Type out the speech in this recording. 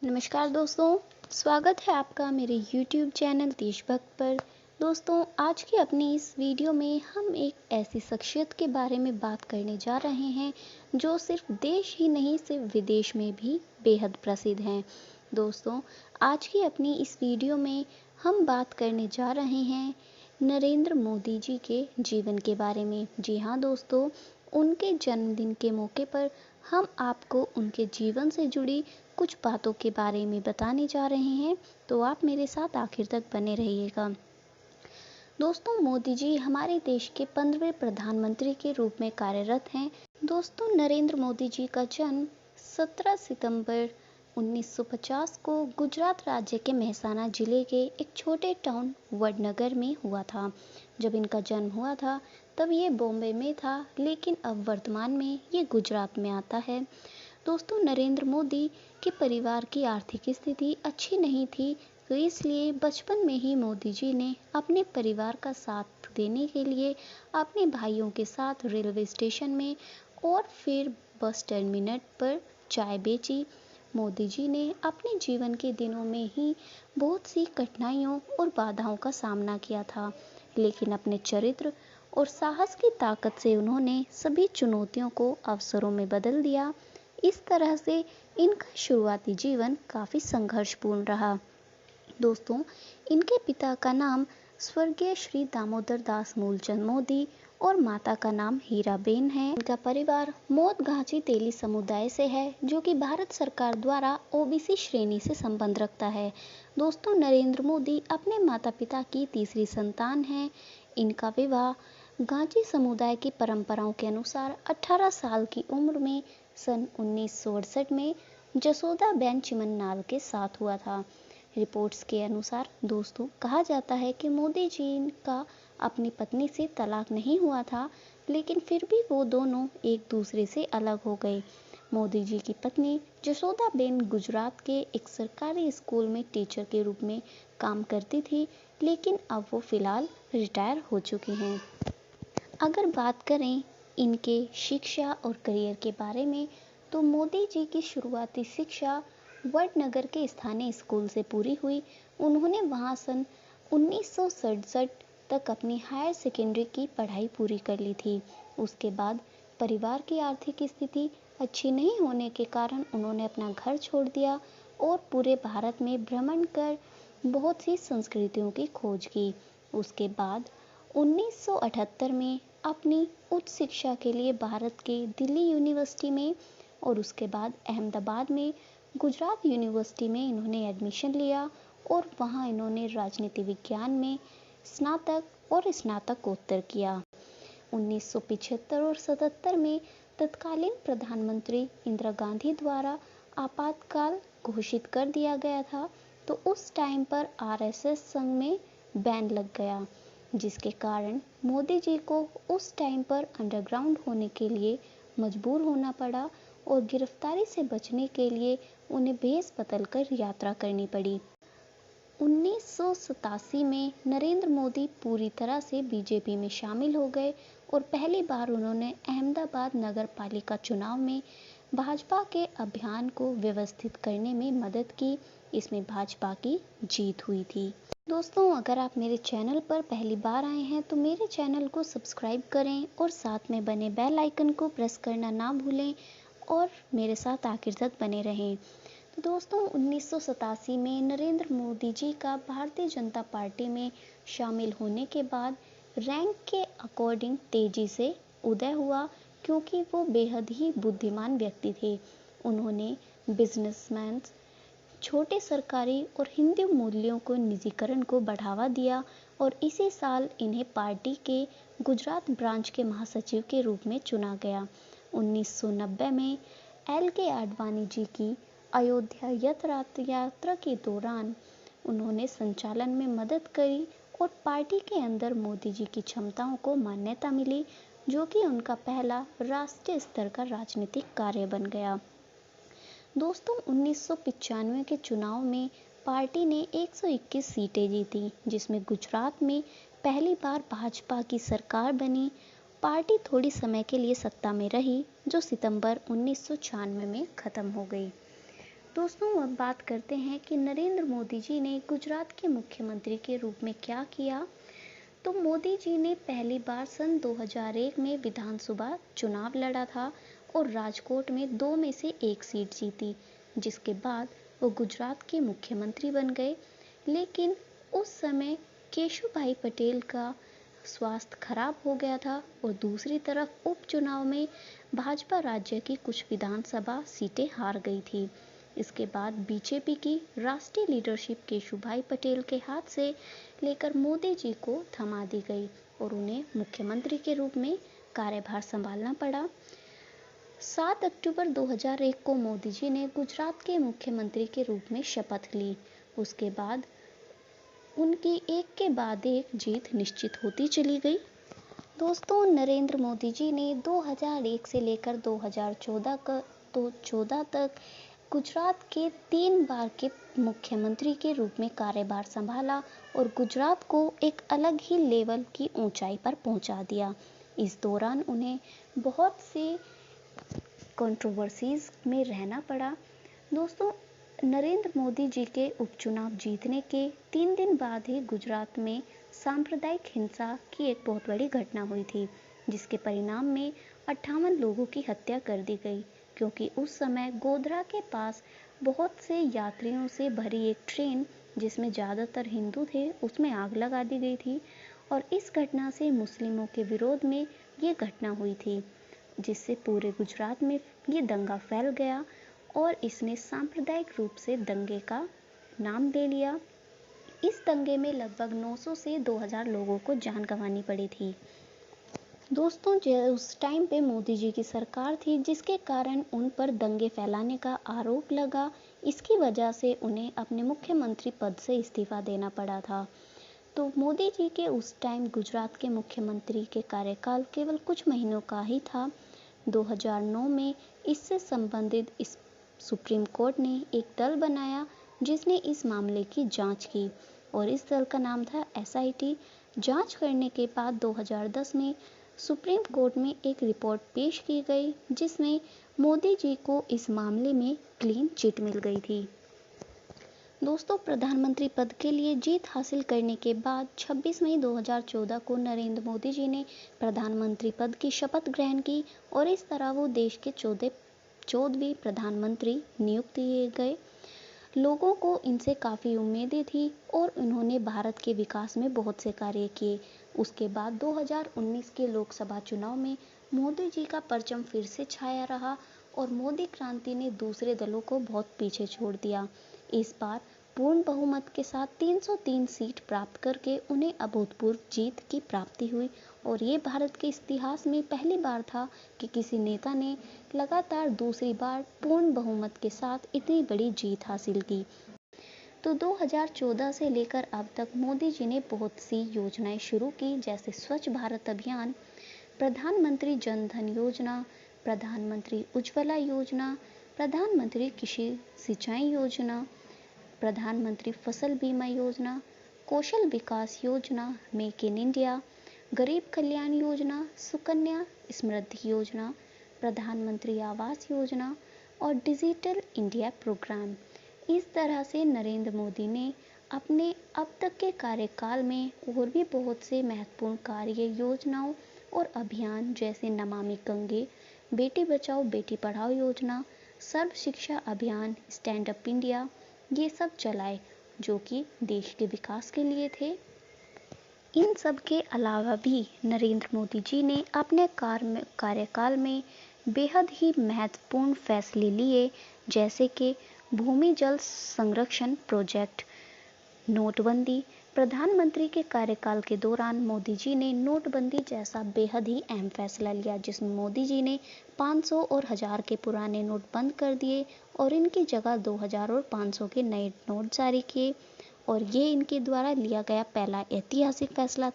नमस्कार दोस्तों, स्वागत है आपका मेरे YouTube चैनल देशभक्त पर। दोस्तों, आज की अपनी इस वीडियो में हम एक ऐसी शख्सियत के बारे में बात करने जा रहे हैं जो सिर्फ देश ही नहीं सिर्फ विदेश में भी बेहद प्रसिद्ध हैं। दोस्तों, आज की अपनी इस वीडियो में हम बात करने जा रहे हैं नरेंद्र मोदी जी के जीवन के बारे में। जी हाँ दोस्तों, उनके जन्मदिन के मौके पर हम आपको उनके जीवन से जुड़ी कुछ बातों के बारे में बताने जा रहे हैं, तो आप मेरे साथ आखिर तक बने रहिएगा। दोस्तों, मोदी जी हमारे देश के 15वें प्रधानमंत्री के रूप में कार्यरत हैं। दोस्तों, नरेंद्र मोदी जी का जन्म 17 सितंबर 1950 को गुजरात राज्य के मेहसाना जिले के एक छोटे टाउन वडनगर में हुआ था। जब इनका जन्म हुआ था तब ये बॉम्बे में था, लेकिन अब वर्तमान में ये गुजरात में आता है। दोस्तों, नरेंद्र मोदी के परिवार की आर्थिक स्थिति अच्छी नहीं थी, तो इसलिए बचपन में ही मोदी जी ने अपने परिवार का साथ देने के लिए अपने भाइयों के साथ रेलवे स्टेशन में और फिर बस टर्मिनल पर चाय बेची। मोदी जी ने अपने जीवन के दिनों में ही बहुत सी कठिनाइयों और बाधाओं का सामना किया था, लेकिन अपने चरित्र और साहस की ताकत से उन्होंने सभी चुनौतियों को अवसरों में बदल दिया। इस तरह से इनका शुरुआती जीवन काफ़ी संघर्षपूर्ण रहा। दोस्तों, इनके पिता का नाम स्वर्गीय श्री दामोदर दास मूलचंद मोदी और माता का नाम हीराबेन है। इनका परिवार मोदघाची तेली समुदाय से है, जो कि भारत सरकार द्वारा ओबीसी श्रेणी से संबंध रखता है। दोस्तों, नरेंद्र मोदी अपने माता पिता की तीसरी संतान हैं। इनका विवाह गांची समुदाय की परंपराओं के अनुसार 18 साल की उम्र में सन 1968 में जसोदाबेन चिमनलाल के साथ हुआ था। रिपोर्ट्स के अनुसार दोस्तों, कहा जाता है कि मोदी जी का अपनी पत्नी से तलाक नहीं हुआ था, लेकिन फिर भी वो दोनों एक दूसरे से अलग हो गए। मोदी जी की पत्नी जसोदाबेन गुजरात के एक सरकारी स्कूल में टीचर के रूप में काम करती थी, लेकिन अब वो फिलहाल रिटायर हो चुकी हैं। अगर बात करें इनके शिक्षा और करियर के बारे में, तो मोदी जी की शुरुआती शिक्षा वडनगर के स्थानीय स्कूल से पूरी हुई। उन्होंने वहां सन 1967 तक अपनी हायर सेकेंडरी की पढ़ाई पूरी कर ली थी। उसके बाद परिवार की आर्थिक स्थिति अच्छी नहीं होने के कारण उन्होंने अपना घर छोड़ दिया और पूरे भारत में भ्रमण कर बहुत सी संस्कृतियों की खोज की। उसके बाद 1978 में अपनी उच्च शिक्षा के लिए भारत के दिल्ली यूनिवर्सिटी में और उसके बाद अहमदाबाद में गुजरात यूनिवर्सिटी में इन्होंने एडमिशन लिया और वहां इन्होंने राजनीति विज्ञान में स्नातक और स्नातकोत्तर किया। 1975 और 77 में तत्कालीन प्रधानमंत्री इंदिरा गांधी द्वारा आपातकाल घोषित कर दिया गया था, तो उस टाइम पर आरएसएस संघ में बैन लग गया, जिसके कारण मोदी जी को उस टाइम पर अंडरग्राउंड होने के लिए मजबूर होना पड़ा और गिरफ्तारी से बचने के लिए उन्हें भेष बदलकर यात्रा करनी पड़ी। 1987 में नरेंद्र मोदी पूरी तरह से बीजेपी में शामिल हो गए और पहली बार उन्होंने अहमदाबाद नगर पालिका चुनाव में भाजपा के अभियान को व्यवस्थित करने में मदद की। इसमें भाजपा की जीत हुई थी। दोस्तों, अगर आप मेरे चैनल पर पहली बार आए हैं तो मेरे चैनल को सब्सक्राइब करें और साथ में बने बेल आइकन को प्रेस करना ना भूलें और मेरे साथ आखिर तक बने रहें। तो दोस्तों, 1987 में नरेंद्र मोदी जी का भारतीय जनता पार्टी में शामिल होने के बाद रैंक के अकॉर्डिंग तेजी से उदय हुआ, क्योंकि वो बेहद ही बुद्धिमान व्यक्ति थे। उन्होंने बिजनेसमैन, छोटे सरकारी और हिंदू मूल्यों को निजीकरण को बढ़ावा दिया और इसी साल इन्हें पार्टी के गुजरात ब्रांच के महासचिव के रूप में चुना गया। 1990 में एल.के. आडवाणी जी की अयोध्या यात्रा के दौरान उन्होंने संचालन में मदद करी और पार्टी के अंदर मोदी जी की क्षमताओं को मान्यता मिली, जो कि उनका पहला राष्ट्रीय स्तर का राजनीतिक कार्य बन गया। दोस्तों, 1995 के चुनाव में पार्टी ने 121 सीटें जीती, जिसमें गुजरात में पहली बार भाजपा की सरकार बनी। पार्टी थोड़ी समय के लिए सत्ता में रही, जो सितंबर 1996 में खत्म हो गई। दोस्तों अब बात करते हैं कि नरेंद्र मोदी जी ने गुजरात के मुख्यमंत्री के रूप में क्या किया। तो मोदी जी ने पहली बार सन 2001 में विधानसभा चुनाव लड़ा था और राजकोट में 2 में से 1 सीट जीती, जिसके बाद वो गुजरात के मुख्यमंत्री बन गए। लेकिन उस समय केशुभाई पटेल का स्वास्थ्य खराब हो गया था और दूसरी तरफ उपचुनाव में भाजपा राज्य की कुछ विधानसभा सीटें हार गई थी। इसके बाद बीजेपी की राष्ट्रीय लीडरशिप केशुभाई पटेल के हाथ से लेकर मोदी जी को थमा दी गई और उन्हें मुख्यमंत्री के रूप में कार्यभार संभालना पड़ा। 7 अक्टूबर 2001 को मोदी जी ने गुजरात के मुख्यमंत्री के रूप में शपथ ली। उसके बाद उनकी एक के बाद एक जीत निश्चित होती चली गई। दोस्तों नरेंद्र मोदी जी ने 2001 से लेकर 2014 तक गुजरात के 3 बार के मुख्यमंत्री के रूप में कार्यभार संभाला और गुजरात को एक अलग ही लेवल की ऊंचाई पर पहुंचा दिया। इस दौरान उन्हें बहुत से कंट्रोवर्सीज में रहना पड़ा। दोस्तों नरेंद्र मोदी जी के उपचुनाव जीतने के 3 दिन बाद ही गुजरात में सांप्रदायिक हिंसा की एक बहुत बड़ी घटना हुई थी, जिसके परिणाम में 58 लोगों की हत्या कर दी गई, क्योंकि उस समय गोधरा के पास बहुत से यात्रियों से भरी एक ट्रेन जिसमें ज़्यादातर हिंदू थे उसमें आग लगा दी गई थी और इस घटना से मुस्लिमों के विरोध में ये घटना हुई थी, जिससे पूरे गुजरात में ये दंगा फैल गया और इसने सांप्रदायिक रूप से दंगे का नाम ले लिया। इस दंगे में लगभग 900 से 2000 लोगों को जान गंवानी पड़ी थी। दोस्तों उस टाइम पे मोदी जी की सरकार थी, जिसके कारण उन पर दंगे फैलाने का आरोप लगा। इसकी वजह से उन्हें अपने मुख्यमंत्री पद से इस्तीफा देना पड़ा था। तो मोदी जी के उस टाइम गुजरात के मुख्यमंत्री के कार्यकाल केवल कुछ महीनों का ही था। 2009 में इससे संबंधित इस सुप्रीम कोर्ट ने एक दल बनाया जिसने इस मामले की जांच की और इस दल का नाम था SIT। जांच करने के बाद 2010 में सुप्रीम कोर्ट में एक रिपोर्ट पेश की गई, जिसमें मोदी जी को इस मामले में क्लीन चिट मिल गई थी। दोस्तों प्रधानमंत्री पद के लिए जीत हासिल करने के बाद 26 मई 2014 को नरेंद्र मोदी जी ने प्रधानमंत्री पद की शपथ ग्रहण की और इस तरह वो देश के 14वें प्रधानमंत्री नियुक्त किए गए। लोगों को इनसे काफ़ी उम्मीदें थी और उन्होंने भारत के विकास में बहुत से कार्य किए। उसके बाद 2019 के लोकसभा चुनाव में मोदी जी का परचम फिर से छाया रहा और मोदी क्रांति ने दूसरे दलों को बहुत पीछे छोड़ दिया। इस बार पूर्ण बहुमत के साथ 303 सीट प्राप्त करके उन्हें अभूतपूर्व जीत की प्राप्ति हुई और ये भारत के इतिहास में पहली बार था कि किसी नेता ने लगातार दूसरी बार पूर्ण बहुमत के साथ इतनी बड़ी जीत हासिल की। तो 2014 से लेकर अब तक मोदी जी ने बहुत सी योजनाएं शुरू की, जैसे स्वच्छ भारत अभियान, प्रधानमंत्री जन धन योजना, प्रधानमंत्री उज्ज्वला योजना, प्रधानमंत्री कृषि सिंचाई योजना, प्रधानमंत्री फसल बीमा योजना, कौशल विकास योजना, मेक इन इंडिया, गरीब कल्याण योजना, सुकन्या समृद्धि योजना, प्रधानमंत्री आवास योजना और डिजिटल इंडिया प्रोग्राम। इस तरह से नरेंद्र मोदी ने अपने अब तक के कार्यकाल में और भी बहुत से महत्वपूर्ण कार्य, योजनाओं और अभियान जैसे नमामि गंगे, बेटी बचाओ बेटी पढ़ाओ योजना, सर्व शिक्षा अभियान, स्टैंड अप इंडिया, ये सब चलाए जो कि देश के विकास के लिए थे। इन सब के अलावा भी नरेंद्र मोदी जी ने अपने कार्यकाल में बेहद ही महत्वपूर्ण फैसले लिए, जैसे कि भूमि जल संरक्षण प्रोजेक्ट, नोटबंदी। प्रधानमंत्री के कार्यकाल के दौरान मोदी जी ने नोटबंदी जैसा बेहद ही अहम फैसला लिया, जिसमें मोदी जी ने 500 और 1000 के पुराने नोट बंद कर दिए और इनकी जगह 2000 और 500 के नए नोट जारी किए और ये इनके द्वारा लिया गया पहला ऐतिहासिक फैसला